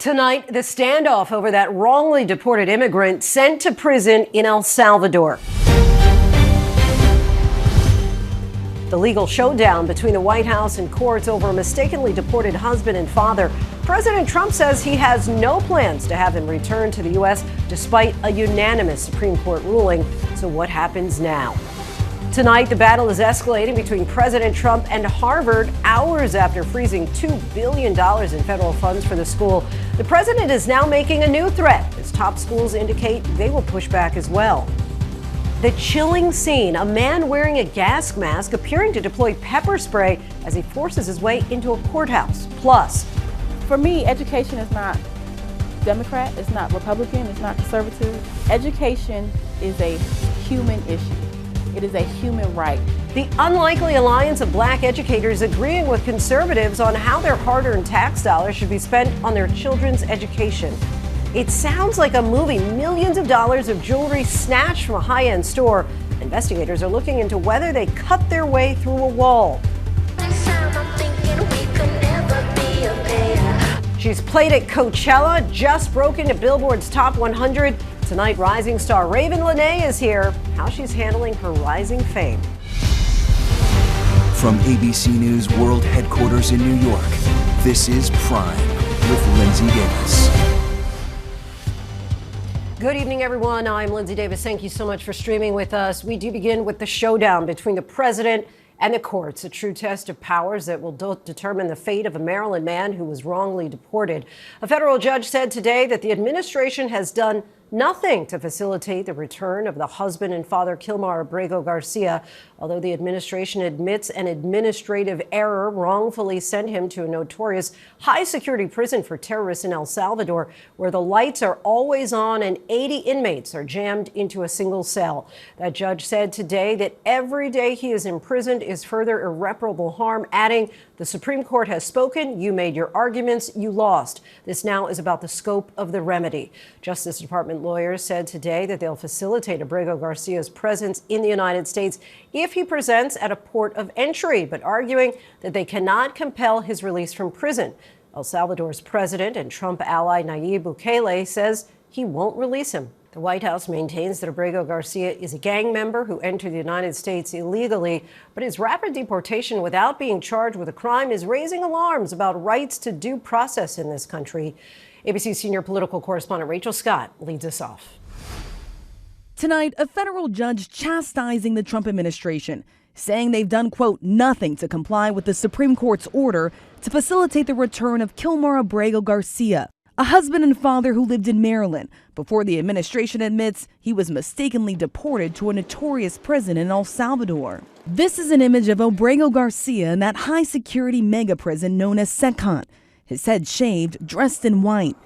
Tonight, the standoff over that wrongly deported immigrant sent to prison in El Salvador. The legal showdown between the White House and courts over a mistakenly deported husband and father. President Trump says he has no plans to have him return to the U.S. despite a unanimous Supreme Court ruling. So what happens now? Tonight, the battle is escalating between President Trump and Harvard hours after freezing $2 billion in federal funds for the school. The president is now making a new threat as top schools indicate they will push back as well. The chilling scene, a man wearing a gas mask appearing to deploy pepper spray as he forces his way into a courthouse. Plus, for me, education is not Democrat, it's not Republican, it's not conservative. Education is a human issue. It is a human right. The unlikely alliance of black educators agreeing with conservatives on how their hard-earned tax dollars should be spent on their children's education. It sounds like a movie. Millions of dollars of jewelry snatched from a high-end store. Investigators are looking into whether they cut their way through a wall. She's played at Coachella, just broke into Billboard's Top 100. Tonight, rising star Ravyn Lenae is here. How she's handling her rising fame. From ABC News World Headquarters in New York, this is Prime with Linsey Davis. Good evening, everyone. I'm Linsey Davis. Thank you so much for streaming with us. We do begin with the showdown between the president and the courts, a true test of powers that will determine the fate of a Maryland man who was wrongly deported. A federal judge said today that the administration has done nothing to facilitate the return of the husband and father Kilmar Abrego Garcia, although the administration admits an administrative error wrongfully sent him to a notorious high-security prison for terrorists in El Salvador, where the lights are always on and 80 inmates are jammed into a single cell. That judge said today that every day he is imprisoned is further irreparable harm, adding, "The Supreme Court has spoken. You made your arguments. You lost. This now is about the scope of the remedy." Justice Department lawyers said today that they'll facilitate Abrego Garcia's presence in the United States if he presents at a port of entry, but arguing that they cannot compel his release from prison. El Salvador's president and Trump ally Nayib Bukele says he won't release him. The White House maintains that Abrego Garcia is a gang member who entered the United States illegally, but his rapid deportation without being charged with a crime is raising alarms about rights to due process in this country. ABC senior political correspondent Rachel Scott leads us off. Tonight, a federal judge chastising the Trump administration, saying they've done, quote, nothing to comply with the Supreme Court's order to facilitate the return of Kilmar Abrego Garcia, a husband and father who lived in Maryland before the administration admits he was mistakenly deported to a notorious prison in El Salvador. This is an image of Abrego Garcia in that high-security mega prison known as Secant, his head shaved, dressed in white.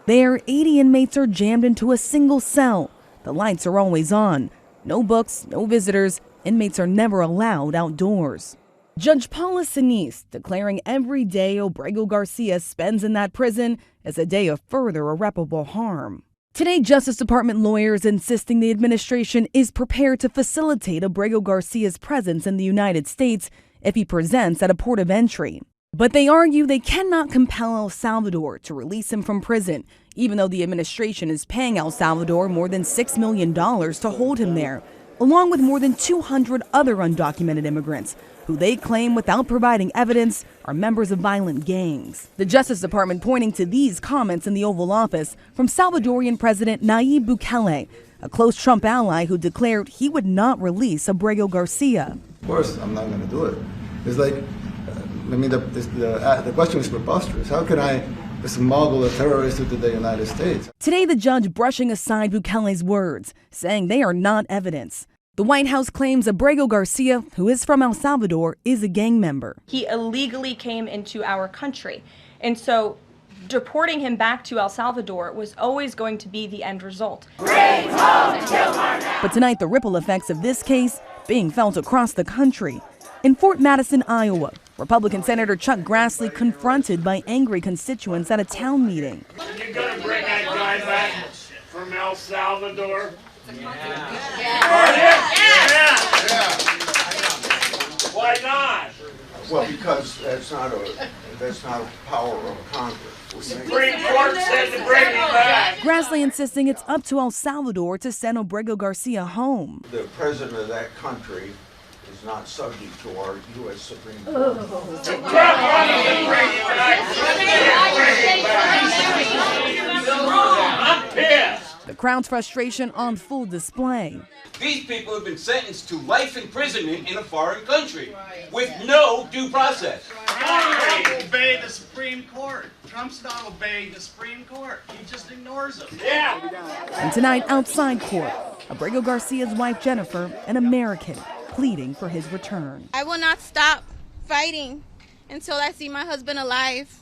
There, 80 inmates are jammed into a single cell. The lights are always on. No books, no visitors. Inmates are never allowed outdoors. Judge Paula Sinise declaring every day Abrego Garcia spends in that prison as a day of further irreparable harm. Today, Justice Department lawyers insisting the administration is prepared to facilitate Abrego Garcia's presence in the United States if he presents at a port of entry. But they argue they cannot compel El Salvador to release him from prison, even though the administration is paying El Salvador more than $6 million to hold him there, along with more than 200 other undocumented immigrants who they claim, without providing evidence, are members of violent gangs. The Justice Department pointing to these comments in the Oval Office from Salvadorian President Nayib Bukele, a close Trump ally who declared he would not release Abrego Garcia. Of course, I'm not going to do it. It's like, the question is preposterous. How can I smuggle a terrorist into the United States? Today, the judge brushing aside Bukele's words, saying they are not evidence. The White House claims Abrego Garcia, who is from El Salvador, is a gang member. He illegally came into our country, and so deporting him back to El Salvador was always going to be the end result. But tonight, the ripple effects of this case being felt across the country. In Fort Madison, Iowa, Republican Senator Chuck Grassley confronted by angry constituents at a town meeting. You're going to bring that guy back from El Salvador? Yeah. Why not? Well, because that's not a power of Congress. Supreme Court said to bring him back. Grassley insisting it's up to El Salvador to send Obrego Garcia home. The president of that country is not subject to our U.S. Supreme Court. I'm pissed. The crowd's frustration on full display. These people have been sentenced to life imprisonment in a foreign country with no due process. Trump obey the Supreme Court. Trump's not obeying the Supreme Court. He just ignores them. Yeah. And tonight, outside court, Obrego Garcia's wife, Jennifer, an American, pleading for his return. I will not stop fighting until I see my husband alive.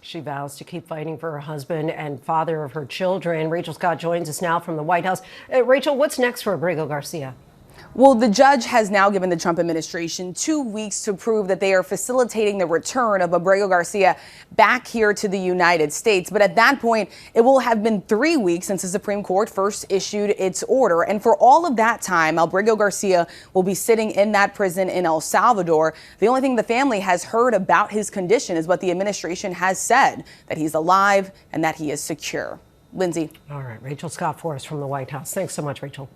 She vows to keep fighting for her husband and father of her children. Rachel Scott joins us now from the White House. Rachel, what's next for Obrego Garcia? Well, the judge has now given the Trump administration 2 weeks to prove that they are facilitating the return of Obrego Garcia back here to the United States. But at that point, it will have been 3 weeks since the Supreme Court first issued its order. And for all of that time, Obrego Garcia will be sitting in that prison in El Salvador. The only thing the family has heard about his condition is what the administration has said, that he's alive and that he is secure. Lindsay. All right, Rachel Scott for us from the White House. Thanks so much, Rachel.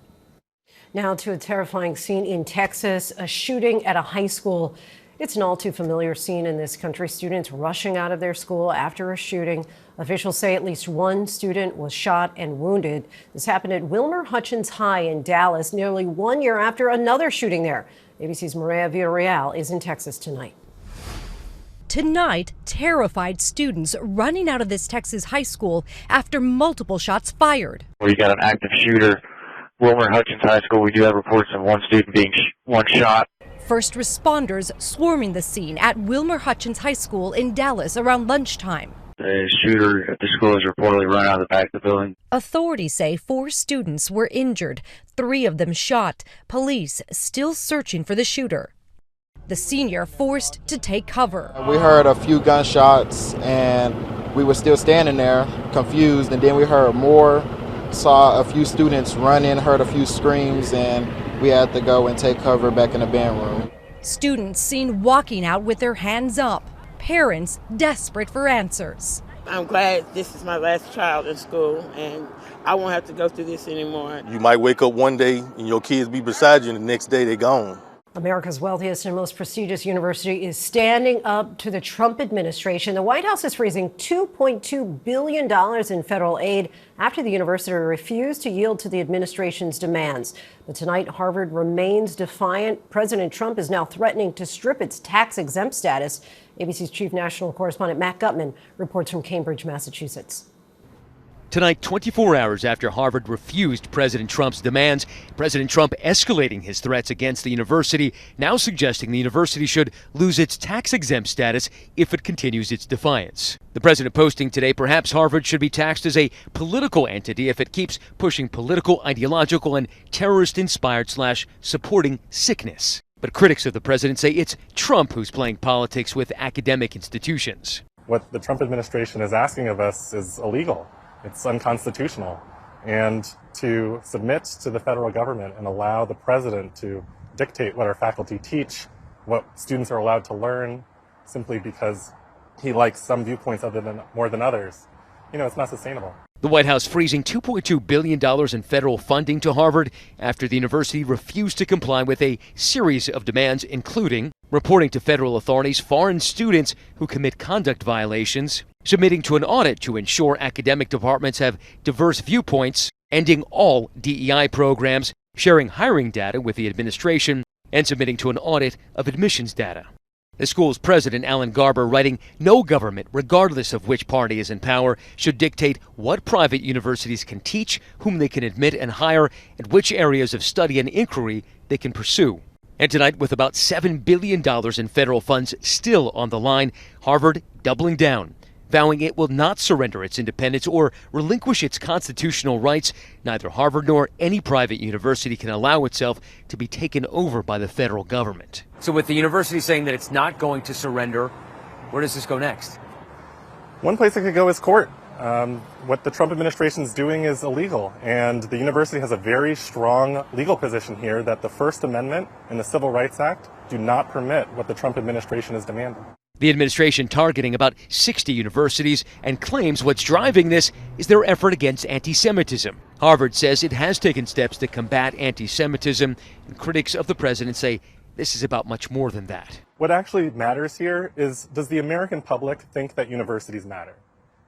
Now to a terrifying scene in Texas, a shooting at a high school. It's an all too familiar scene in this country. Students rushing out of their school after a shooting. Officials say at least one student was shot and wounded. This happened at Wilmer Hutchins High in Dallas, nearly 1 year after another shooting there. ABC's Maria Villarreal is in Texas tonight. Tonight, terrified students running out of this Texas high school after multiple shots fired. We got an active shooter. Wilmer Hutchins High School, we do have reports of one student being one shot. First responders swarming the scene at Wilmer Hutchins High School in Dallas around lunchtime. A shooter at the school has reportedly run out of the back of the building. Authorities say 4 students were injured, 3 of them shot. Police still searching for the shooter. The senior forced to take cover. We heard a few gunshots and we were still standing there confused, and then we heard more. Saw a few students run in, heard a few screams, and we had to go and take cover back in the band room. Students seen walking out with their hands up. Parents desperate for answers. I'm glad this is my last child in school, and I won't have to go through this anymore. You might wake up one day and your kids be beside you, and the next day they're gone. America's wealthiest and most prestigious university is standing up to the Trump administration. The White House is freezing $2.2 billion in federal aid after the university refused to yield to the administration's demands. But tonight, Harvard remains defiant. President Trump is now threatening to strip its tax-exempt status. ABC's chief national correspondent Matt Gutman reports from Cambridge, Massachusetts. Tonight, 24 hours after Harvard refused President Trump's demands, President Trump escalating his threats against the university, now suggesting the university should lose its tax-exempt status if it continues its defiance. The president posting today perhaps Harvard should be taxed as a political entity if it keeps pushing political, ideological, and terrorist-inspired / supporting sickness. But critics of the president say it's Trump who's playing politics with academic institutions. What the Trump administration is asking of us is illegal. It's unconstitutional. And to submit to the federal government and allow the president to dictate what our faculty teach, what students are allowed to learn, simply because he likes some viewpoints more than others, it's not sustainable. The White House freezing $2.2 billion in federal funding to Harvard after the university refused to comply with a series of demands, including reporting to federal authorities foreign students who commit conduct violations, submitting to an audit to ensure academic departments have diverse viewpoints, ending all DEI programs, sharing hiring data with the administration, and submitting to an audit of admissions data. The school's president, Alan Garber, writing, "No government, regardless of which party is in power, should dictate what private universities can teach, whom they can admit and hire, and which areas of study and inquiry they can pursue." And tonight, with about $7 billion in federal funds still on the line, Harvard doubling down, vowing it will not surrender its independence or relinquish its constitutional rights. Neither Harvard nor any private university can allow itself to be taken over by the federal government. So with the university saying that it's not going to surrender, where does this go next? One place it could go is court. What the Trump administration is doing is illegal, and the university has a very strong legal position here that the First Amendment in the Civil Rights Act do not permit what the Trump administration is demanding. The administration targeting about 60 universities and claims what's driving this is their effort against anti-Semitism. Harvard says it has taken steps to combat anti-Semitism, and critics of the president say this is about much more than that. What actually matters here is, does the American public think that universities matter?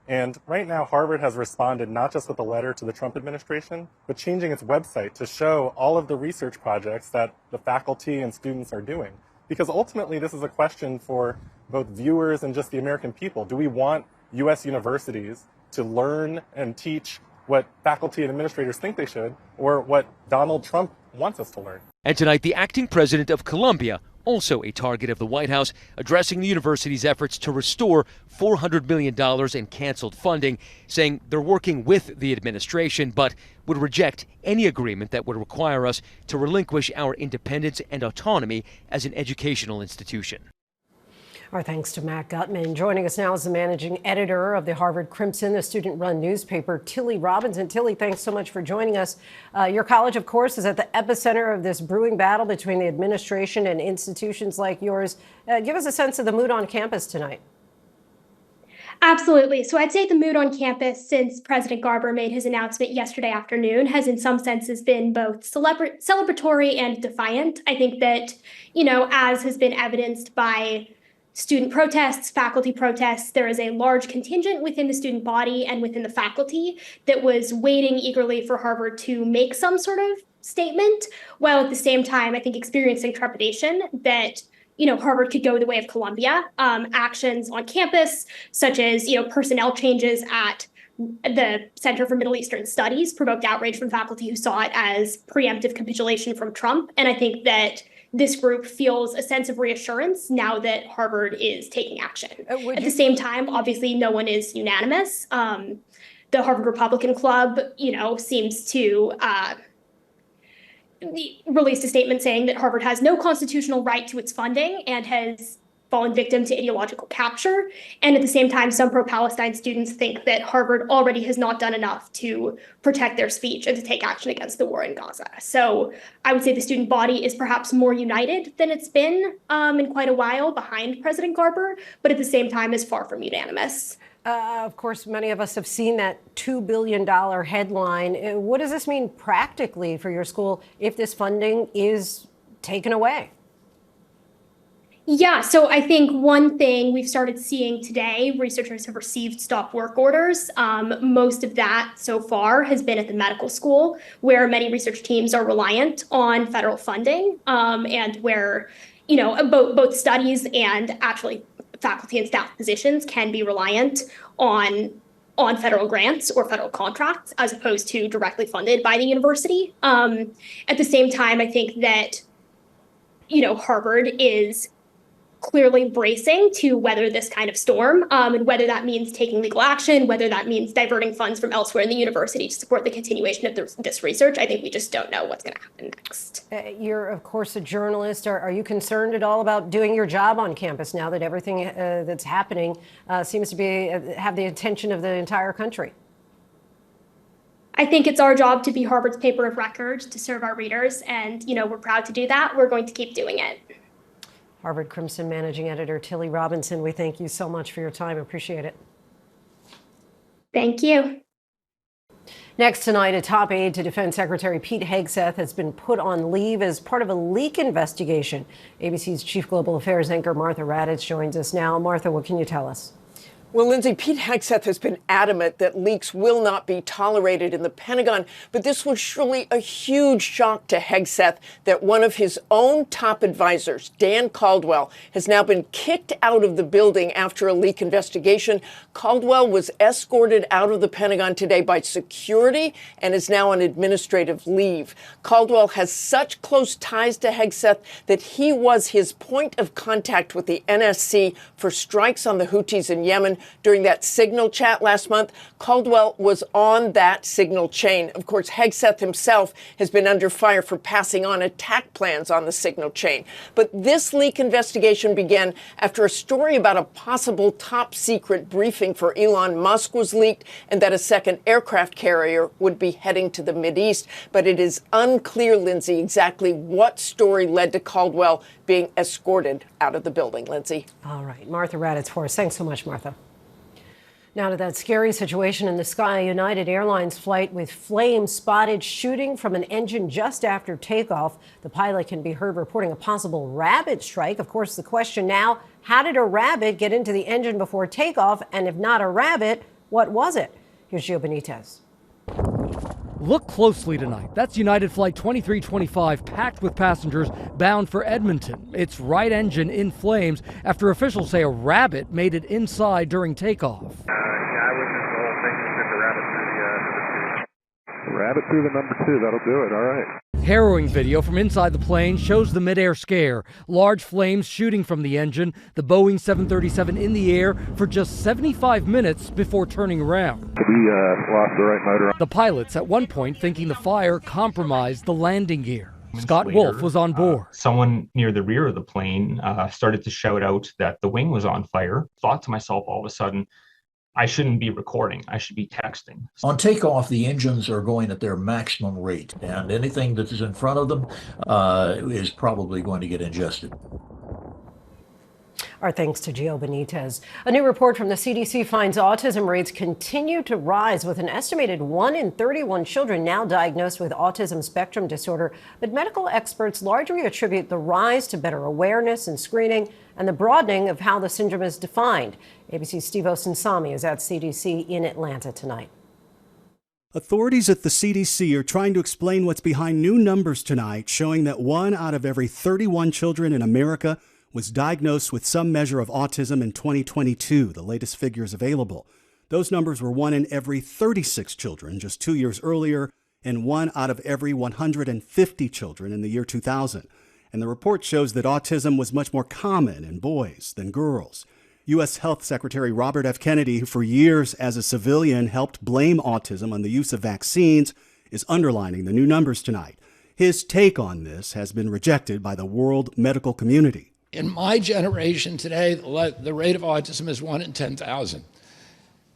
And right now, Harvard has responded not just with a letter to the Trump administration, but changing its website to show all of the research projects that the faculty and students are doing. Because ultimately, this is a question for both viewers and just the American people. Do we want U.S. universities to learn and teach what faculty and administrators think they should, or what Donald Trump wants us to learn? And tonight, the acting president of Colombia, also a target of the White House, addressing the university's efforts to restore $400 million in canceled funding, saying they're working with the administration, but would reject any agreement that would require us to relinquish our independence and autonomy as an educational institution. Our thanks to Matt Gutman. Joining us now is the managing editor of the Harvard Crimson, the student-run newspaper, Tilly Robinson. Tilly, thanks so much for joining us. Your college, of course, is at the epicenter of this brewing battle between the administration and institutions like yours. Give us a sense of the mood on campus tonight. Absolutely. So I'd say the mood on campus since President Garber made his announcement yesterday afternoon has in some senses been both celebratory and defiant. I think that, as has been evidenced by student protests, faculty protests, there is a large contingent within the student body and within the faculty that was waiting eagerly for Harvard to make some sort of statement, while at the same time, I think experiencing trepidation that Harvard could go the way of Columbia. Actions on campus, such as personnel changes at the Center for Middle Eastern Studies, provoked outrage from faculty who saw it as preemptive capitulation from Trump. And I think that this group feels a sense of reassurance now that Harvard is taking action. At the same time, obviously, no one is unanimous. The Harvard Republican Club, seems to released a statement saying that Harvard has no constitutional right to its funding and has fallen victim to ideological capture. And at the same time, some pro-Palestine students think that Harvard already has not done enough to protect their speech and to take action against the war in Gaza. So I would say the student body is perhaps more united than it's been in quite a while behind President Garber, but at the same time is far from unanimous. Of course, many of us have seen that $2 billion headline. What does this mean practically for your school if this funding is taken away? Yeah, so I think one thing we've started seeing today, researchers have received stop work orders. Most of that so far has been at the medical school, where many research teams are reliant on federal funding, and where, both studies and actually faculty and staff positions can be reliant on federal grants or federal contracts as opposed to directly funded by the university. At the same time, I think that, Harvard is clearly bracing to weather this kind of storm, and whether that means taking legal action, whether that means diverting funds from elsewhere in the university to support the continuation of this research. I think we just don't know what's going to happen next. You're, of course, a journalist. Are you concerned at all about doing your job on campus now that everything that's happening seems to have the attention of the entire country? I think it's our job to be Harvard's paper of record, to serve our readers, and we're proud to do that. We're going to keep doing it. Harvard Crimson managing editor Tilly Robinson, we thank you so much for your time. Appreciate it. Thank you. Next tonight, a top aide to Defense Secretary Pete Hegseth has been put on leave as part of a leak investigation. ABC's Chief Global Affairs anchor Martha Raddatz joins us now. Martha, what can you tell us? Well, Linsey, Pete Hegseth has been adamant that leaks will not be tolerated in the Pentagon, but this was surely a huge shock to Hegseth that one of his own top advisors, Dan Caldwell, has now been kicked out of the building after a leak investigation. Caldwell was escorted out of the Pentagon today by security and is now on administrative leave. Caldwell has such close ties to Hegseth that he was his point of contact with the NSC for strikes on the Houthis in Yemen, during that signal chat last month. Caldwell was on that signal chain. Of course, Hegseth himself has been under fire for passing on attack plans on the signal chain. But this leak investigation began after a story about a possible top secret briefing for Elon Musk was leaked and that a second aircraft carrier would be heading to the Mideast. But it is unclear, Linsey, exactly what story led to Caldwell being escorted out of the building. Linsey. All right. Martha Raddatz for us. Thanks so much, Martha. Now to that scary situation in the sky. United Airlines flight with flames spotted shooting from an engine just after takeoff. The pilot can be heard reporting a possible rabbit strike. Of course, the question now, how did a rabbit get into the engine before takeoff? And if not a rabbit, what was it? Here's Gio Benitez. Look closely tonight. That's United Flight 2325 packed with passengers bound for Edmonton. Its right engine in flames after officials say a rabbit made it inside during takeoff. I witnessed the whole thing. Sent the rabbit through the rabbit through the number 2. That'll do it. All right. Harrowing video from inside the plane shows the midair scare. Large flames shooting from the engine, the Boeing 737 in the air for just 75 minutes before turning around. We lost the right motor. The pilots at one point thinking the fire compromised the landing gear. Scott Wolf was on board. Someone near the rear of the plane started to shout out that the wing was on fire. Thought to myself all of a sudden, I shouldn't be recording. I should be texting. On takeoff, the engines are going at their maximum rate, and anything that is in front of them is probably going to get ingested. Our thanks to Gio Benitez. A new report from the CDC finds autism rates continue to rise, with an estimated 1 in 31 children now diagnosed with autism spectrum disorder. But medical experts largely attribute the rise to better awareness and screening and the broadening of how the syndrome is defined. ABC's Steve Osinsami is at CDC in Atlanta tonight. Authorities at the CDC are trying to explain what's behind new numbers tonight, showing that 1 out of every 31 children in America was diagnosed with some measure of autism in 2022, the latest figures available. Those numbers were 1 in every 36 children just 2 years earlier, and 1 out of every 150 children in the year 2000. And the report shows that autism was much more common in boys than girls. U.S. Health Secretary Robert F. Kennedy, who for years as a civilian helped blame autism on the use of vaccines, is underlining the new numbers tonight. His take on this has been rejected by the world medical community. In my generation today, the rate of autism is 1 in 10,000.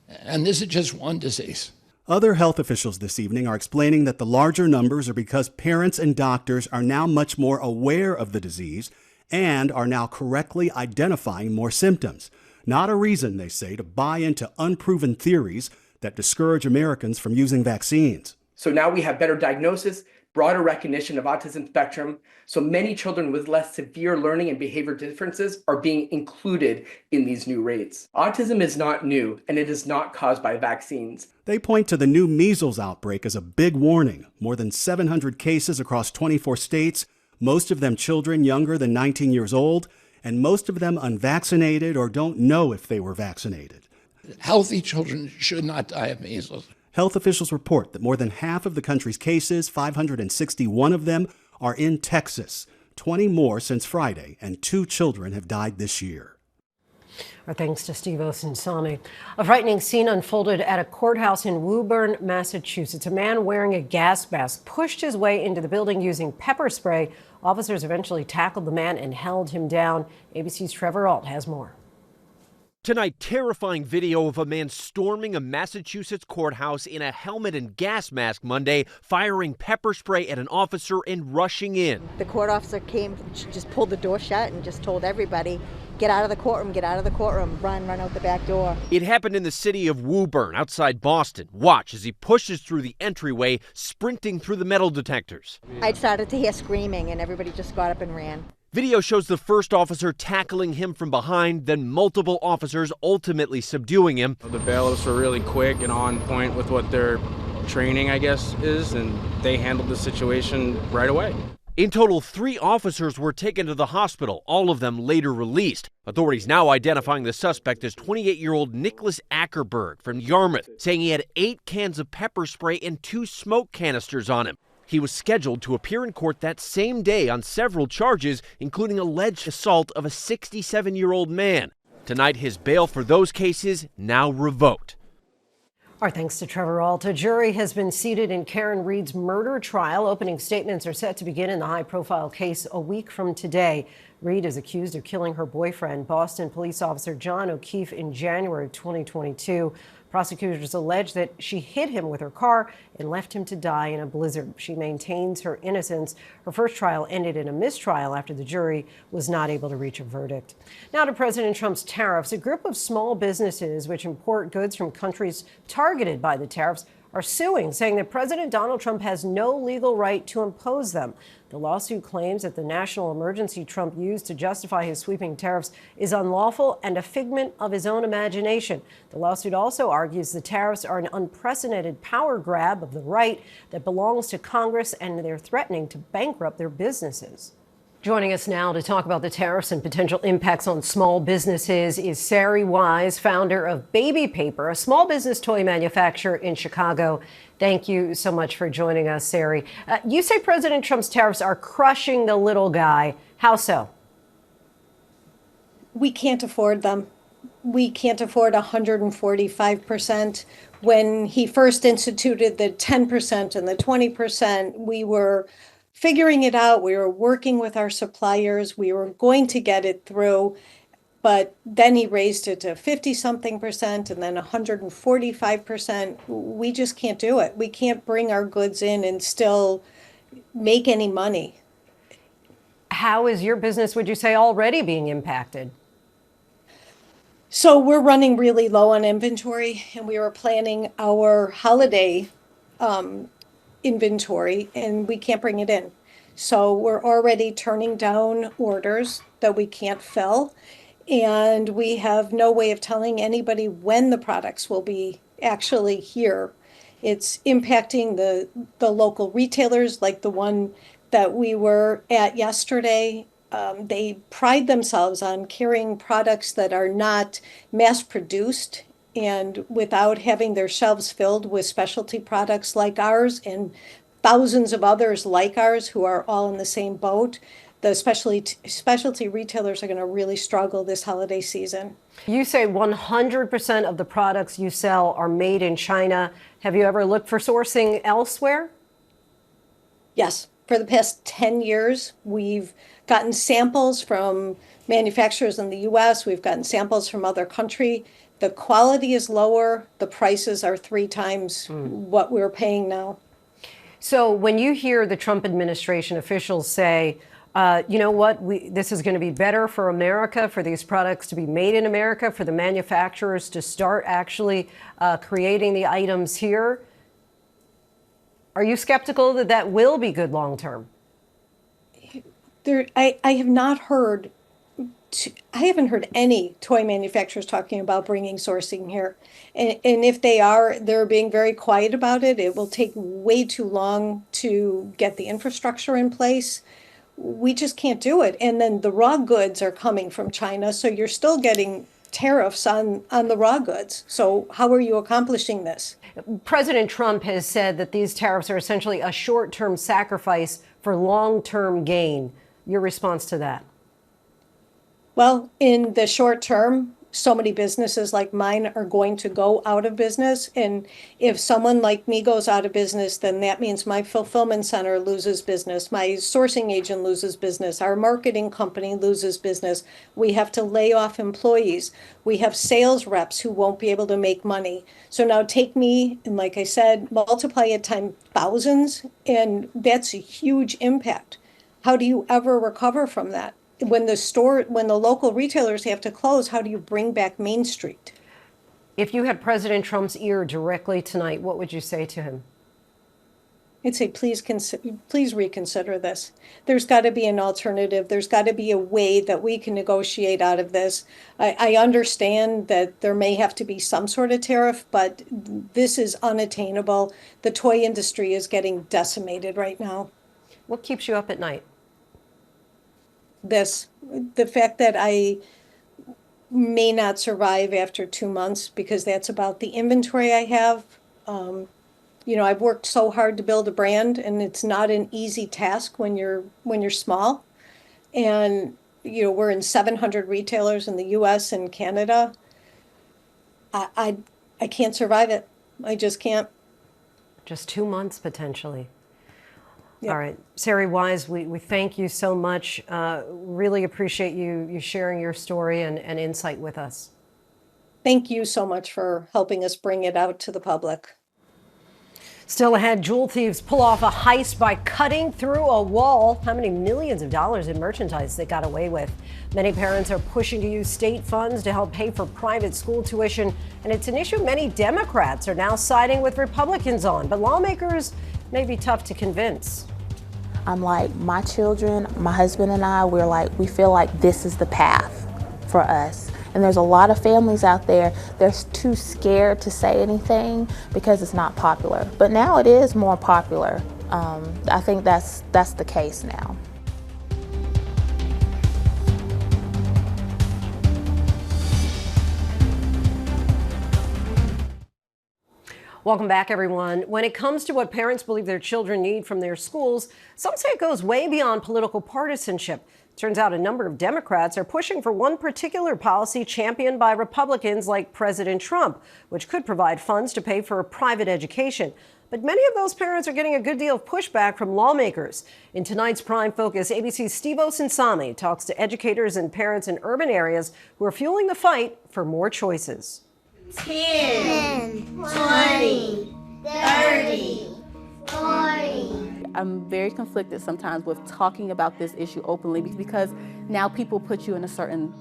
And this is just one disease. Other health officials this evening are explaining that the larger numbers are because parents and doctors are now much more aware of the disease and are now correctly identifying more symptoms. Not a reason, they say, to buy into unproven theories that discourage Americans from using vaccines. So now we have better diagnosis, broader recognition of autism spectrum, so many children with less severe learning and behavior differences are being included in these new rates. Autism is not new, and it is not caused by vaccines. They point to the new measles outbreak as a big warning. More than 700 cases across 24 states, most of them children younger than 19 years old, and most of them unvaccinated or don't know if they were vaccinated. Healthy children should not die of measles. Health officials report that more than half of the country's cases, 561 of them, are in Texas. 20 more since Friday, and 2 children have died this year. Our thanks to Steve Osinsami. A frightening scene unfolded at a courthouse in Woburn, Massachusetts. A man wearing a gas mask pushed his way into the building using pepper spray. Officers eventually tackled the man and held him down. ABC's Trevor Ault has more. Tonight, terrifying video of a man storming a Massachusetts courthouse in a helmet and gas mask Monday, firing pepper spray at an officer and rushing in. The court officer came, just pulled the door shut and just told everybody, get out of the courtroom, get out of the courtroom, run out the back door. It happened in the city of Woburn, outside Boston. Watch as he pushes through the entryway, sprinting through the metal detectors. I started to hear screaming and everybody just got up and ran. Video shows the first officer tackling him from behind, then multiple officers ultimately subduing him. The bailiffs were really quick and on point with what their training, I guess, is, and they handled the situation right away. In total, 3 officers were taken to the hospital, all of them later released. Authorities now identifying the suspect as 28-year-old Nicholas Ackerberg from Yarmouth, saying he had 8 cans of pepper spray and 2 smoke canisters on him. He was scheduled to appear in court that same day on several charges, including alleged assault of a 67-year-old man. Tonight, his bail for those cases now revoked. Our thanks to Trevor Ault. A jury has been seated in Karen Reed's murder trial. Opening statements are set to begin in the high-profile case a week from today. Reed is accused of killing her boyfriend, Boston police officer John O'Keefe, in January of 2022. Prosecutors allege that she hit him with her car and left him to die in a blizzard. She maintains her innocence. Her first trial ended in a mistrial after the jury was not able to reach a verdict. Now to President Trump's tariffs. A group of small businesses which import goods from countries targeted by the tariffs are suing, saying that President Donald Trump has no legal right to impose them. The lawsuit claims that the national emergency Trump used to justify his sweeping tariffs is unlawful and a figment of his own imagination. The lawsuit also argues the tariffs are an unprecedented power grab of the right that belongs to Congress, and they're threatening to bankrupt their businesses. Joining us now to talk about the tariffs and potential impacts on small businesses is Sari Wise, founder of Baby Paper, a small business toy manufacturer in Chicago. Thank you so much for joining us, Sari. You say President Trump's tariffs are crushing the little guy. How so? We can't afford them. We can't afford 145%. When he first instituted the 10% and the 20%, we were figuring it out. We were working with our suppliers. We were going to get it through. But then he raised it to 50-something% and then 145%. We just can't do it. We can't bring our goods in and still make any money. How is your business, would you say, already being impacted? So we're running really low on inventory, and we were planning our holiday inventory, and we can't bring it in. So we're already turning down orders that we can't fill, and we have no way of telling anybody when the products will be actually here. It's impacting the local retailers, like the one that we were at yesterday. They pride themselves on carrying products that are not mass produced and without having their shelves filled with specialty products like ours and thousands of others like ours who are all in the same boat. The specialty retailers are going to really struggle this holiday season. You say 100% of the products you sell are made in China. Have you ever looked for sourcing elsewhere? Yes. For the past 10 years, we've gotten samples from manufacturers in the U.S. We've gotten samples from other countries. The quality is lower. The prices are 3 times what we're paying now. So when you hear the Trump administration officials say, you know what, this is going to be better for America, for these products to be made in America, for the manufacturers to start actually creating the items here, are you skeptical that that will be good long term? I have not heard. I haven't heard any toy manufacturers talking about bringing sourcing here. And if they are, they're being very quiet about it. It will take way too long to get the infrastructure in place. We just can't do it. And then the raw goods are coming from China, so you're still getting tariffs on the raw goods. So how are you accomplishing this? President Trump has said that these tariffs are essentially a short-term sacrifice for long-term gain. Your response to that? Well, in the short term, so many businesses like mine are going to go out of business. And if someone like me goes out of business, then that means my fulfillment center loses business. My sourcing agent loses business. Our marketing company loses business. We have to lay off employees. We have sales reps who won't be able to make money. So now take me, and like I said, multiply it times thousands, and that's a huge impact. How do you ever recover from that? When the local retailers have to close, how do you bring back Main Street? If you had President Trump's ear directly tonight, what would you say to him? I'd say, please reconsider this. There's got to be an alternative. There's got to be a way that we can negotiate out of this. I understand that there may have to be some sort of tariff, but this is unattainable. The toy industry is getting decimated right now. What keeps you up at night? The fact that I may not survive after 2 months, because that's about the inventory I have. I've worked so hard to build a brand, and it's not an easy task when you're small. And We're in 700 retailers in the US and Canada. I can't survive it. I just can't. Just 2 months potentially. Yep. All right. Sari Wise, we thank you so much. Really appreciate you sharing your story and insight with us. Thank you so much for helping us bring it out to the public. Still ahead, jewel thieves pull off a heist by cutting through a wall. How many millions of dollars in merchandise they got away with? Many parents are pushing to use state funds to help pay for private school tuition, and it's an issue many Democrats are now siding with Republicans on, but lawmakers may be tough to convince. I'm like, my children, my husband and I, we feel like this is the path for us. And there's a lot of families out there, they're too scared to say anything because it's not popular. But now it is more popular. I think that's the case now. Welcome back, everyone. When it comes to what parents believe their children need from their schools, some say it goes way beyond political partisanship. Turns out a number of Democrats are pushing for one particular policy championed by Republicans like President Trump, which could provide funds to pay for a private education. But many of those parents are getting a good deal of pushback from lawmakers. In tonight's Prime Focus, ABC's Steve Osinsami talks to educators and parents in urban areas who are fueling the fight for more choices. 10, 20, 30, 40. I'm very conflicted sometimes with talking about this issue openly because now people put you in a certain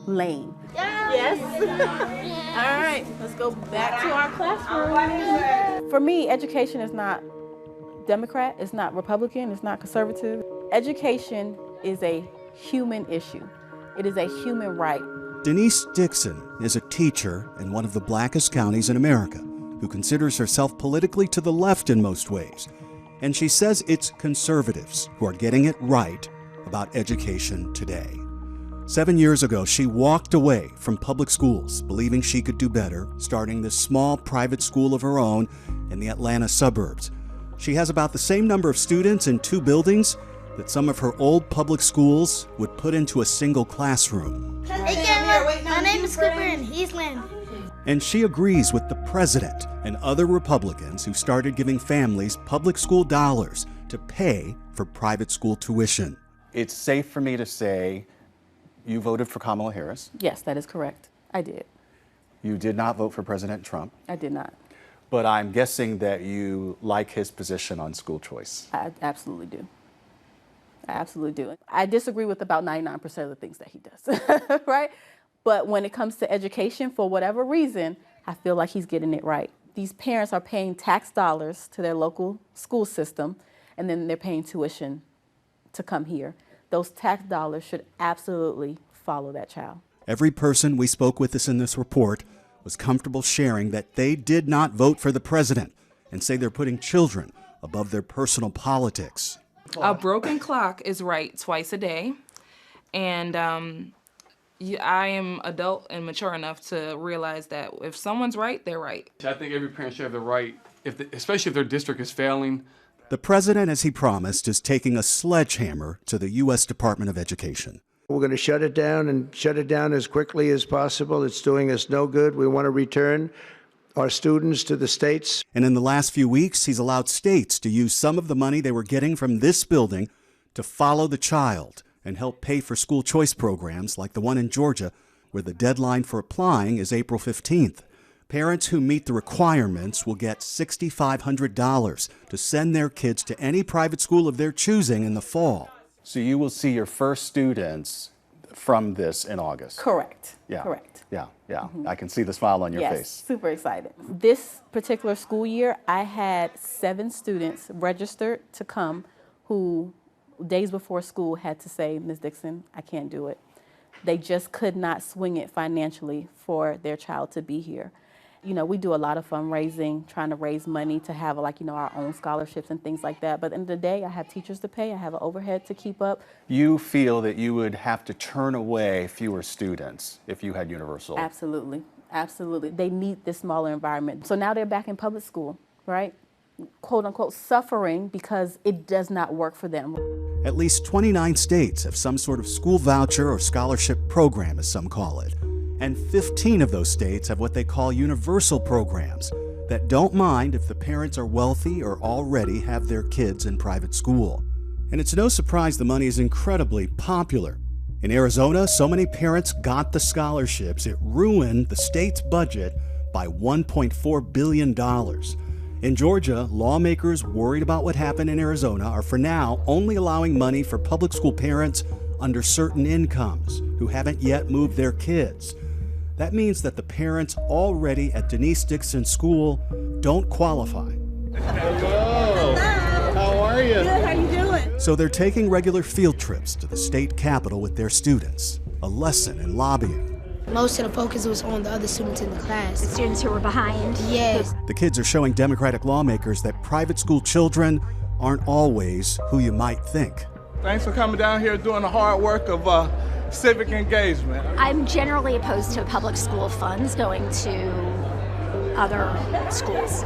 lane. Yes. All right, let's go back to our classroom. For me, education is not Democrat, it's not Republican, it's not conservative. Education is a human issue. It is a human right. Denise Dixon is a teacher in one of the blackest counties in America who considers herself politically to the left in most ways. And she says it's conservatives who are getting it right about education today. 7 years ago, she walked away from public schools, believing she could do better, starting this small private school of her own in the Atlanta suburbs. She has about the same number of students in 2 buildings that some of her old public schools would put into a single classroom. My name is Cooper and he's Lynn. And she agrees with the president and other Republicans who started giving families public school dollars to pay for private school tuition. It's safe for me to say you voted for Kamala Harris. Yes, that is correct. I did. You did not vote for President Trump. I did not. But I'm guessing that you like his position on school choice. I absolutely do. I absolutely do. I disagree with about 99% of the things that he does, right? But when it comes to education, for whatever reason, I feel like he's getting it right. These parents are paying tax dollars to their local school system, and then they're paying tuition to come here. Those tax dollars should absolutely follow that child. Every person we spoke with in this report was comfortable sharing that they did not vote for the president and say they're putting children above their personal politics. A broken clock is right twice a day, and I am adult and mature enough to realize that if someone's right, they're right. I think every parent should have the right, especially if their district is failing. The president, as he promised, is taking a sledgehammer to the U.S. Department of Education. We're going to shut it down and shut it down as quickly as possible. It's doing us no good. We want to return our students to the states. And in the last few weeks, he's allowed states to use some of the money they were getting from this building to follow the child and help pay for school choice programs like the one in Georgia, where the deadline for applying is April 15th. Parents who meet the requirements will get $6,500 to send their kids to any private school of their choosing in the fall. So you will see your first students from this in August? Correct. Yeah. Correct. Yeah, yeah. I can see the smile on your yes, face. Super excited. This particular school year, I had 7 students registered to come who days before school had to say, Ms. Dixon, I can't do it. They just could not swing it financially for their child to be here. You know, we do a lot of fundraising, trying to raise money to have our own scholarships and things like that. But at the end of the day, I have teachers to pay, I have an overhead to keep up. You feel that you would have to turn away fewer students if you had universal? Absolutely, absolutely. They need this smaller environment. So now they're back in public school, right? quote unquote suffering because it does not work for them. At least 29 states have some sort of school voucher or scholarship program, as some call it. And 15 of those states have what they call universal programs that don't mind if the parents are wealthy or already have their kids in private school. And it's no surprise the money is incredibly popular. In Arizona, so many parents got the scholarships, it ruined the state's budget by $1.4 billion. In Georgia, lawmakers worried about what happened in Arizona are for now only allowing money for public school parents under certain incomes who haven't yet moved their kids. That means that the parents already at Denise Dixon School don't qualify. Hello. How are you? Good, how you doing? So they're taking regular field trips to the state capitol with their students, a lesson in lobbying. Most of the focus was on the other students in the class. The students who were behind. Yes. The kids are showing Democratic lawmakers that private school children aren't always who you might think. Thanks for coming down here doing the hard work of civic engagement. I'm generally opposed to public school funds going to other schools.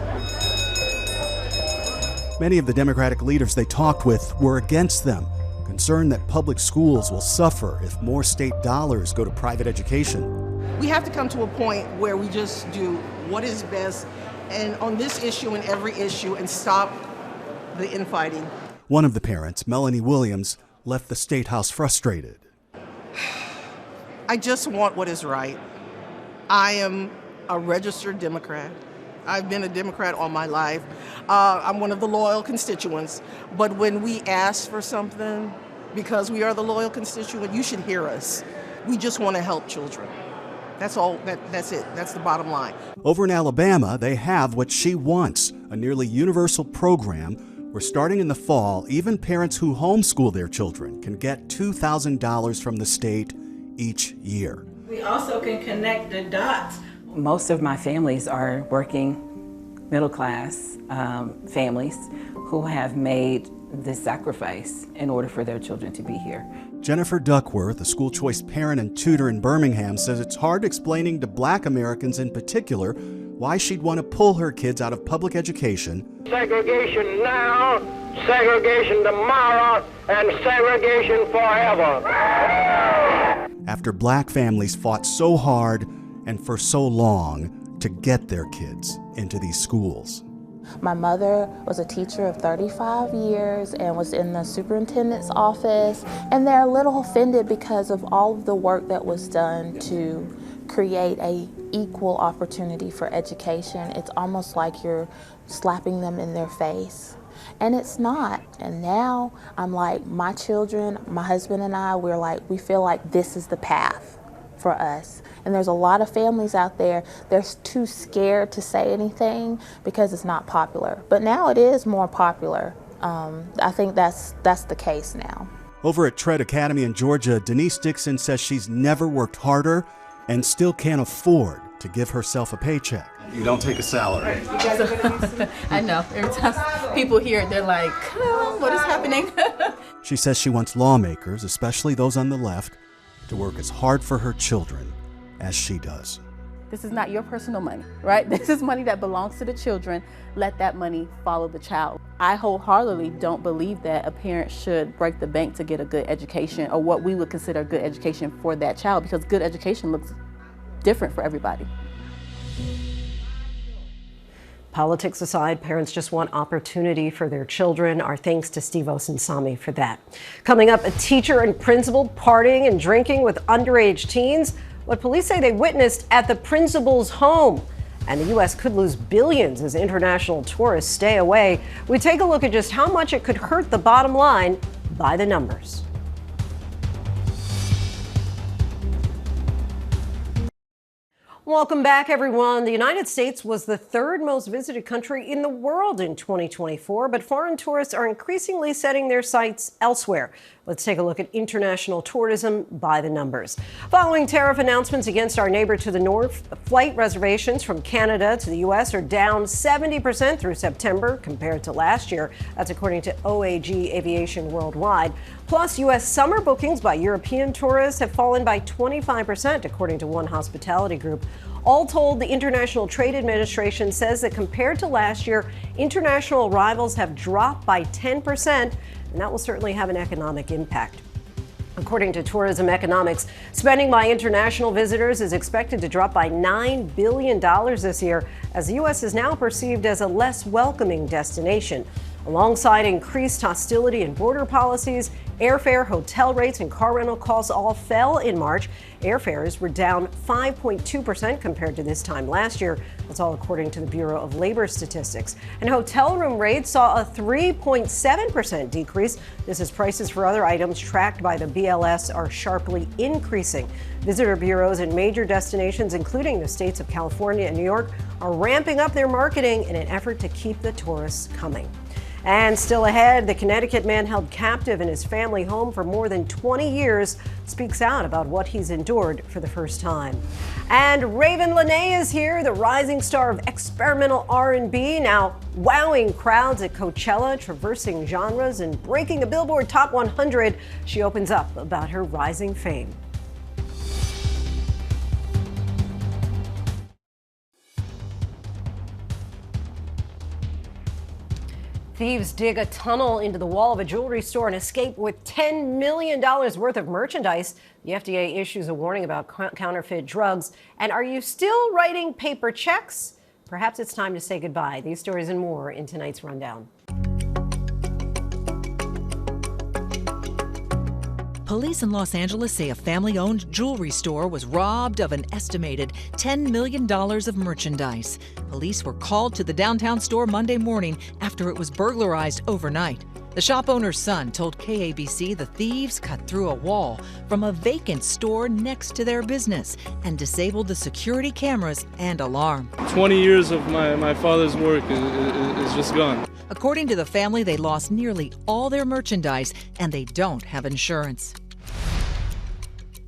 Many of the Democratic leaders they talked with were against them, concerned that public schools will suffer if more state dollars go to private education. We have to come to a point where we just do what is best and on this issue and every issue and stop the infighting. One of the parents, Melanie Williams, left the State House frustrated. I just want what is right. I am a registered Democrat. I've been a Democrat all my life. I'm one of the loyal constituents. But when we ask for something, because we are the loyal constituent, you should hear us. We just want to help children. That's all. That's it. That's the bottom line. Over in Alabama, they have what she wants, a nearly universal program where starting in the fall, even parents who homeschool their children can get $2,000 from the state each year. We also can connect the dots. Most of my families are working middle-class families who have made this sacrifice in order for their children to be here. Jennifer Duckworth, a school choice parent and tutor in Birmingham, says it's hard explaining to Black Americans in particular why she'd want to pull her kids out of public education. Segregation now, segregation tomorrow, and segregation forever. After Black families fought so hard and for so long to get their kids into these schools. My mother was a teacher of 35 years and was in the superintendent's office, and they're a little offended because of all of the work that was done to create a equal opportunity for education. It's almost like you're slapping them in their face. And it's not. And now I'm like, my children, my husband and I, we feel like this is the path for us. And there's a lot of families out there, they're too scared to say anything because it's not popular. But now it is more popular. I think that's the case now. Over at Tread Academy in Georgia, Denise Dixon says she's never worked harder and still can't afford to give herself a paycheck. You don't take a salary. I know. Every time people hear it, they're like, what is happening? She says she wants lawmakers, especially those on the left, to work as hard for her children as she does. This is not your personal money, right? This is money that belongs to the children. Let that money follow the child. I wholeheartedly don't believe that a parent should break the bank to get a good education or what we would consider a good education for that child, because good education looks different for everybody. Politics aside, parents just want opportunity for their children. Our thanks to Steve Osinsami for that. Coming up, a teacher and principal partying and drinking with underage teens. What police say they witnessed at the principal's home. And the U.S. could lose billions as international tourists stay away. We take a look at just how much it could hurt the bottom line by the numbers. Welcome back, everyone. The United States was the third most visited country in the world in 2024, but foreign tourists are increasingly setting their sights elsewhere. Let's take a look at international tourism by the numbers. Following tariff announcements against our neighbor to the north, flight reservations from Canada to the U.S. are down 70% through September compared to last year. That's according to OAG Aviation Worldwide. Plus, U.S. summer bookings by European tourists have fallen by 25%, according to one hospitality group. All told, the International Trade Administration says that compared to last year, international arrivals have dropped by 10%, and that will certainly have an economic impact. According to Tourism Economics, spending by international visitors is expected to drop by $9 billion this year, as the U.S. is now perceived as a less welcoming destination. Alongside increased hostility and border policies, airfare, hotel rates, and car rental costs all fell in March. Airfares were down 5.2% compared to this time last year. That's all according to the Bureau of Labor Statistics. And hotel room rates saw a 3.7% decrease. This is prices for other items tracked by the BLS are sharply increasing. Visitor bureaus in major destinations, including the states of California and New York, are ramping up their marketing in an effort to keep the tourists coming. And still ahead, the Connecticut man held captive in his family home for more than 20 years speaks out about what he's endured for the first time. And Ravyn Lenae is here, the rising star of experimental R&B, now wowing crowds at Coachella, traversing genres and breaking the Billboard Top 100. She opens up about her rising fame. Thieves dig a tunnel into the wall of a jewelry store and escape with $10 million worth of merchandise. The FDA issues a warning about counterfeit drugs. And are you still writing paper checks? Perhaps it's time to say goodbye. These stories and more in tonight's Rundown. Police in Los Angeles say a family-owned jewelry store was robbed of an estimated $10 million of merchandise. Police were called to the downtown store Monday morning after it was burglarized overnight. The shop owner's son told KABC the thieves cut through a wall from a vacant store next to their business and disabled the security cameras and alarm. 20 years of my father's work is just gone. According to the family, they lost nearly all their merchandise and they don't have insurance.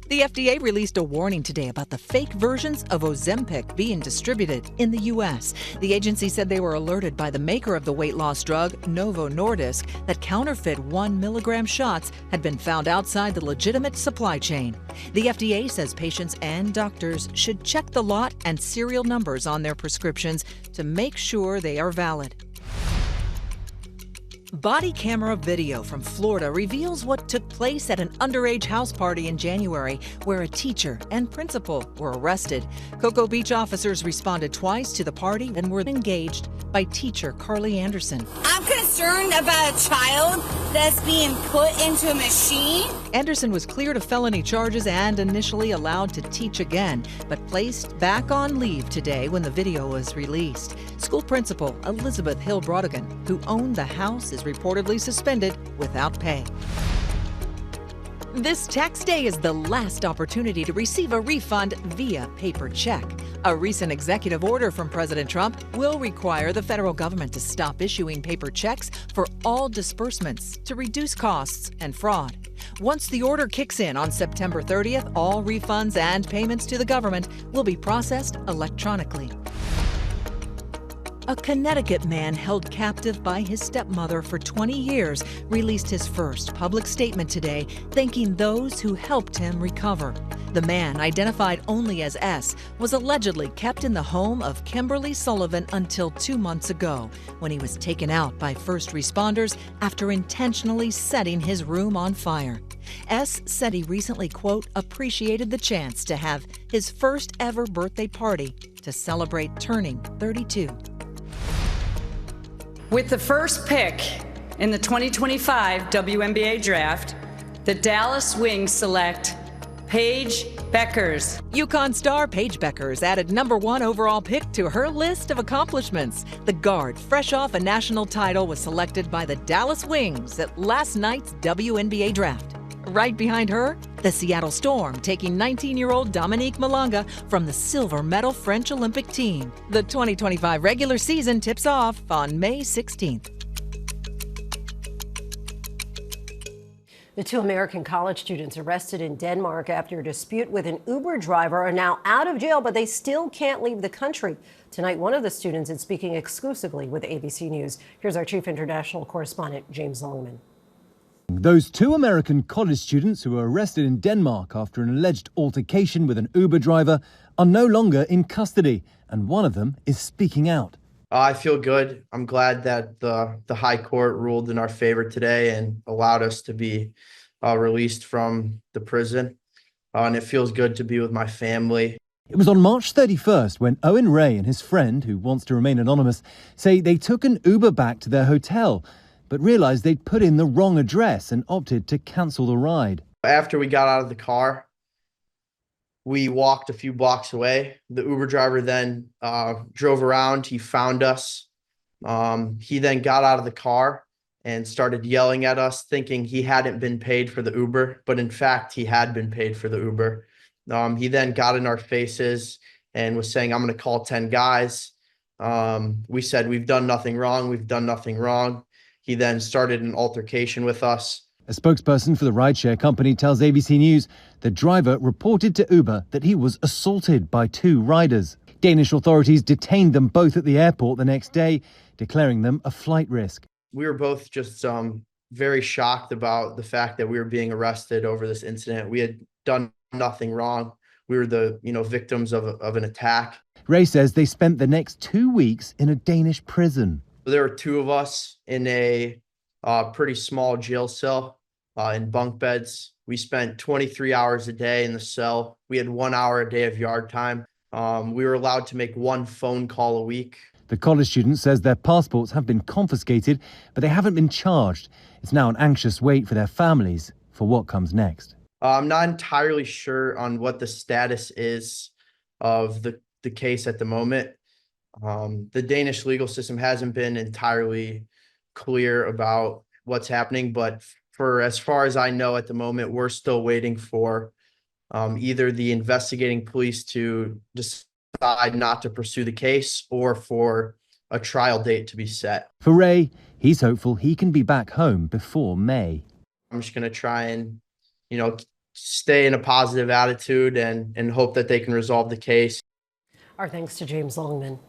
The FDA released a warning today about the fake versions of Ozempic being distributed in the U.S. The agency said they were alerted by the maker of the weight loss drug, Novo Nordisk, that counterfeit 1 milligram shots had been found outside the legitimate supply chain. The FDA says patients and doctors should check the lot and serial numbers on their prescriptions to make sure they are valid. Body camera video from Florida reveals what took place at an underage house party in January where a teacher and principal were arrested. Cocoa Beach officers responded twice to the party and were engaged by teacher Carly Anderson. I'm concerned about a child that's being put into a machine. Anderson was cleared of felony charges and initially allowed to teach again, but placed back on leave today when the video was released. School principal Elizabeth Hill Brodigan, who owned the house, is reportedly suspended without pay. This tax day is the last opportunity to receive a refund via paper check. A recent executive order from President Trump will require the federal government to stop issuing paper checks for all disbursements to reduce costs and fraud. Once the order kicks in on September 30th, all refunds and payments to the government will be processed electronically. A Connecticut man held captive by his stepmother for 20 years released his first public statement today, thanking those who helped him recover. The man, identified only as S, was allegedly kept in the home of Kimberly Sullivan until 2 months ago, when he was taken out by first responders after intentionally setting his room on fire. S said he recently, quote, appreciated the chance to have his first ever birthday party to celebrate turning 32. With the first pick in the 2025 WNBA draft, the Dallas Wings select Paige Beckers. UConn star Paige Beckers added #1 overall pick to her list of accomplishments. The guard, fresh off a national title, was selected by the Dallas Wings at last night's WNBA draft. Right behind her, the Seattle Storm, taking 19-year-old Dominique Malanga from the silver medal French Olympic team. The 2025 regular season tips off on May 16th. The 2 American college students arrested in Denmark after a dispute with an Uber driver are now out of jail, but they still can't leave the country. Tonight, one of the students is speaking exclusively with ABC News. Here's our chief international correspondent, James Longman. Those two American college students who were arrested in Denmark after an alleged altercation with an Uber driver are no longer in custody, and one of them is speaking out. I feel good. I'm glad that the High Court ruled in our favor today and allowed us to be released from the prison. And it feels good to be with my family. It was on March 31st when Owen Ray and his friend, who wants to remain anonymous, say they took an Uber back to their hotel, but realized they'd put in the wrong address and opted to cancel the ride. After we got out of the car, we walked a few blocks away. The Uber driver then drove around. He found us. He then got out of the car and started yelling at us, thinking he hadn't been paid for the Uber, but in fact, he had been paid for the Uber. He then got in our faces and was saying, "I'm going to call 10 guys." We said, "We've done nothing wrong. We've done nothing wrong." He then started an altercation with us. A spokesperson for the rideshare company tells ABC News the driver reported to Uber that he was assaulted by two riders. Danish authorities detained them both at the airport the next day, declaring them a flight risk. We were both just very shocked about the fact that we were being arrested over this incident. We had done nothing wrong. We were the victims of an attack. Ray says they spent the next 2 weeks in a Danish prison. There were two of us in a pretty small jail cell in bunk beds. We spent 23 hours a day in the cell. We had 1 hour a day of yard time. We were allowed to make one phone call a week. The college student says their passports have been confiscated, but they haven't been charged. It's now an anxious wait for their families for what comes next. I'm not entirely sure on what the status is of the case at the moment. The Danish legal system hasn't been entirely clear about what's happening, but for as far as I know at the moment, we're still waiting for either the investigating police to decide not to pursue the case or for a trial date to be set. For Ray, he's hopeful he can be back home before May. I'm just going to try and, stay in a positive attitude and hope that they can resolve the case. Our thanks to James Longman.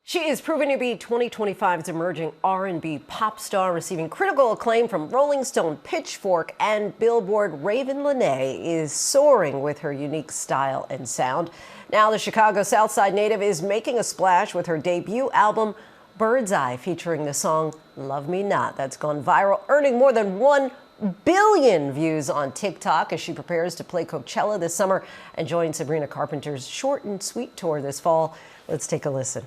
She is proven to be 2025's emerging R&B pop star, receiving critical acclaim from Rolling Stone, Pitchfork, and Billboard. Ravyn Lenae is soaring with her unique style and sound. Now the Chicago Southside native is making a splash with her debut album, Bird's Eye, featuring the song Love Me Not. That's gone viral, earning more than 1 billion views on TikTok as she prepares to play Coachella this summer and join Sabrina Carpenter's Short and Sweet tour this fall. Let's take a listen.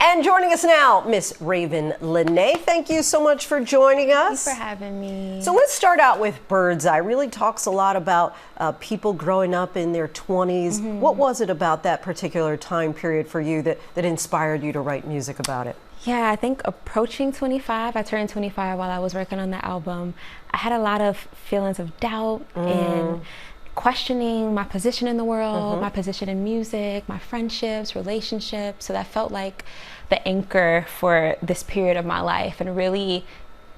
And joining us now, Miss Ravyn Lenae. Thank you so much for joining us. Thanks for having me. So let's start out with Bird's Eye. Really talks a lot about people growing up in their 20s. Mm-hmm. What was it about that particular time period for you that inspired you to write music about it? Yeah, I think approaching 25, I turned 25 while I was working on the album. I had a lot of feelings of doubt and questioning my position in the world, my position in music, my friendships, relationships. So that felt like the anchor for this period of my life, and really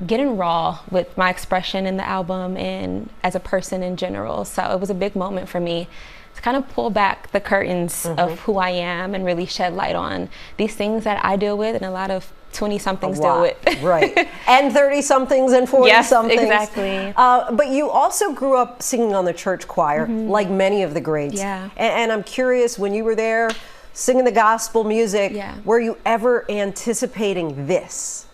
getting raw with my expression in the album and as a person in general. So it was a big moment for me to kind of pull back the curtains of who I am and really shed light on these things that I deal with and a lot of 20-somethings deal with. Right. And 30-somethings and 40-somethings. Yes, exactly. But you also grew up singing on the church choir, like many of the greats. Yeah. And I'm curious, when you were there singing the gospel music, were you ever anticipating this?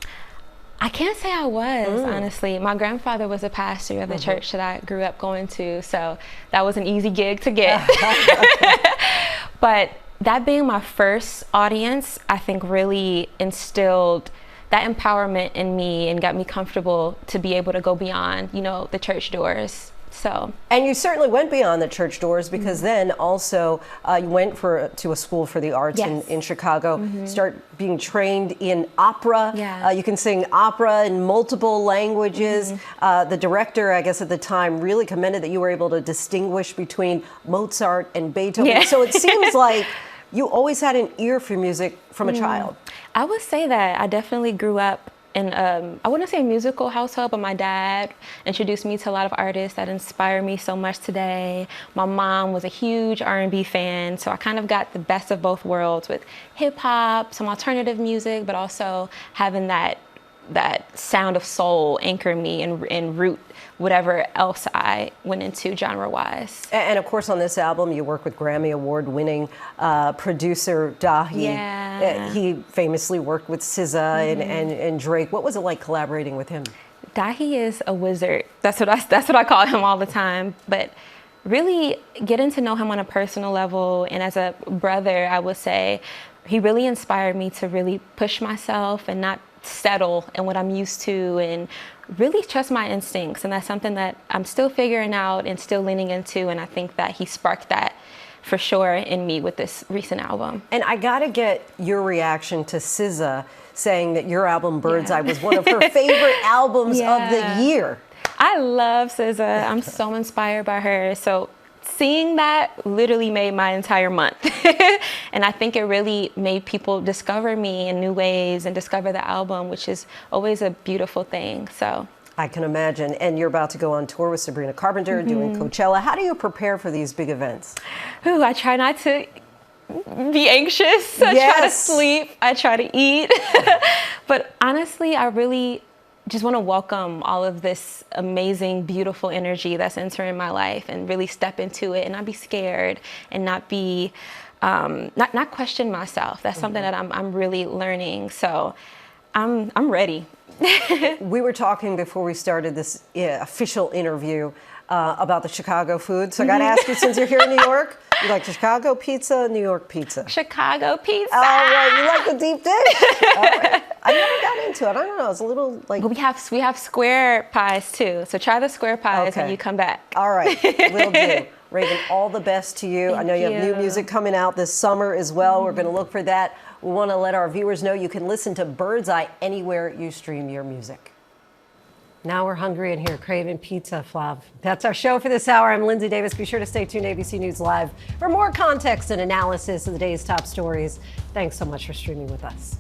I can't say I was, honestly. My grandfather was a pastor of the church that I grew up going to, so that was an easy gig to get. But that being my first audience, I think really instilled that empowerment in me and got me comfortable to be able to go beyond, the church doors. So. And you certainly went beyond the church doors, because then also you went to a school for the arts in Chicago, start being trained in opera. Yeah. You can sing opera in multiple languages. The director, I guess at the time, really commended that you were able to distinguish between Mozart and Beethoven. Yeah. So it seems like you always had an ear for music from a child. I would say that I definitely grew up I wouldn't say a musical household, but my dad introduced me to a lot of artists that inspire me so much today. My mom was a huge R&B fan, so I kind of got the best of both worlds with hip hop, some alternative music, but also having that sound of soul anchor me and root whatever else I went into genre-wise. And of course, on this album, you work with Grammy Award-winning producer Dahi. Yeah. He famously worked with SZA and Drake. What was it like collaborating with him? Dahi is a wizard. That's what I call him all the time. But really getting to know him on a personal level, and as a brother, I would say he really inspired me to really push myself and not settle in what I'm used to, and really trust my instincts. And that's something that I'm still figuring out and still leaning into, and I think that he sparked that for sure in me with this recent album. And I gotta get your reaction to SZA saying that your album Bird's Eye was one of her favorite albums of the year. I love SZA. I'm so inspired by her. So seeing that literally made my entire month. And I think it really made people discover me in new ways and discover the album, which is always a beautiful thing. So I can imagine. And you're about to go on tour with Sabrina Carpenter, doing Coachella. How do you prepare for these big events? Ooh, I try not to be anxious. I try to sleep. I try to eat. But honestly, I really just want to welcome all of this amazing, beautiful energy that's entering my life and really step into it and not be scared and not be, not question myself. That's something that I'm really learning. So I'm ready. We were talking before we started this official interview about the Chicago food. So I got to ask you, since you're here in New York, you like Chicago pizza, New York pizza? Chicago pizza. All right, you like the deep dish? All right. I never got into it. I don't know. It's a little like. But we have square pies too. So try the square pies when you come back. All right, will do. Ravyn, all the best to you. I know you have new music coming out this summer as well. We're going to look for that. We want to let our viewers know you can listen to Bird's Eye anywhere you stream your music. Now we're hungry and here, craving pizza, Flav. That's our show for this hour. I'm Linsey Davis. Be sure to stay tuned to ABC News Live for more context and analysis of the day's top stories. Thanks so much for streaming with us.